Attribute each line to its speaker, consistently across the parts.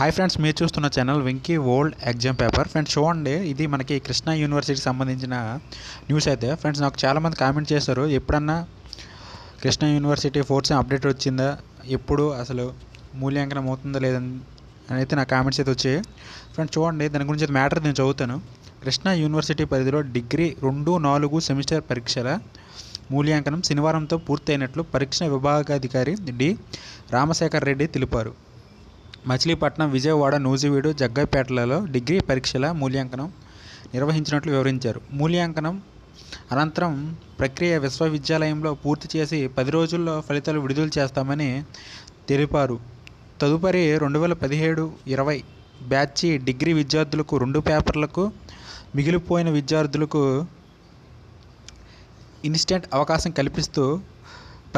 Speaker 1: Hi friends, మీరు చూస్తున్న channel Venky world exam paper. Friends చూడండి, ఇది మనకి కృష్ణా యూనివర్సిటీకి సంబంధించిన న్యూస్ అయితే. ఫ్రెండ్స్ నాకు చాలామంది కామెంట్ చేశారు, ఎప్పుడన్నా Krishna university fourth sem update వచ్చిందా, ఎప్పుడు అసలు మూల్యాంకనం అవుతుందా లేదని అయితే నా కామెంట్స్ అయితే వచ్చాయి. ఫ్రెండ్స్ చూడండి, దాని గురించి మ్యాటర్ నేను చదువుతాను. కృష్ణా యూనివర్సిటీ పరిధిలో డిగ్రీ 2-4 సెమిస్టర్ పరీక్షల మూల్యాంకనం శనివారంతో పూర్తయినట్లు పరీక్ష విభాగాధికారి డి రామశేఖర్ రెడ్డి తెలిపారు. మచిలీపట్నం, విజయవాడ, నూజివీడు, జగ్గైపేటలలో డిగ్రీ పరీక్షల మూల్యాంకనం నిర్వహించినట్లు వివరించారు. మూల్యాంకనం అనంతరం ప్రక్రియ విశ్వవిద్యాలయంలో పూర్తి చేసి 10 రోజుల్లో ఫలితాలు విడుదల చేస్తామని తెలిపారు. తదుపరి 2017-20 బ్యాచి డిగ్రీ విద్యార్థులకు 2 పేపర్లకు, మిగిలిపోయిన విద్యార్థులకు ఇన్స్టెంట్ అవకాశం కల్పిస్తూ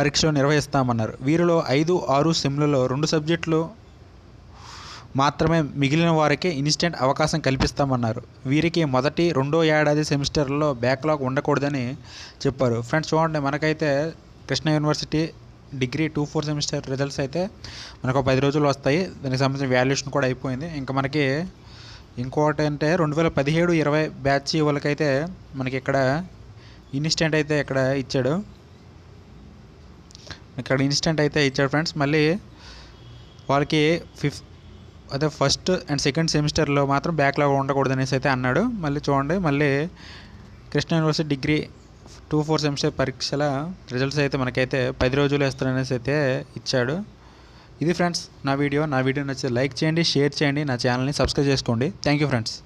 Speaker 1: పరీక్షలు నిర్వహిస్తామన్నారు. వీరిలో 5-6 సెమ్లలో 2 సబ్జెక్టులు మాత్రమే మిగిలిన వారికి ఇన్స్టెంట్ అవకాశం కల్పిస్తామన్నారు. వీరికి మొదటి, రెండో ఏడాది సెమిస్టర్లో బ్యాక్లాగ్ ఉండకూడదని చెప్పారు. ఫ్రెండ్స్ చూడండి, మనకైతే Krishna university degree 2-4 semester results అయితే మనకు 10 రోజులు వస్తాయి. దానికి సంబంధించిన వాల్యుయేషన్ కూడా అయిపోయింది. ఇంకా మనకి ఇంకోటి అంటే 2017-20 బ్యాచ్ వాళ్ళకైతే మనకి ఇక్కడ ఇన్స్టెంట్ అయితే ఇక్కడ ఇచ్చాడు. ఫ్రెండ్స్ మళ్ళీ వాళ్ళకి ఫస్ట్ అండ్ సెకండ్ సెమిస్టర్లో మాత్రం బ్యాక్లాగ్ ఉండకూడదు అనేసి అయితే అన్నాడు. మళ్ళీ చూడండి, మళ్ళీ కృష్ణా యూనివర్సిటీ డిగ్రీ 2-4 సెమిస్టర్ పరీక్షల రిజల్ట్స్ అయితే మనకైతే 10 రోజులు వేస్తారనేసి అయితే ఇచ్చాడు. ఇది ఫ్రెండ్స్ నా వీడియో నచ్చితే లైక్ చేయండి, షేర్ చేయండి, నా ఛానల్ని సబ్స్క్రైబ్ చేసుకోండి. Thank you friends.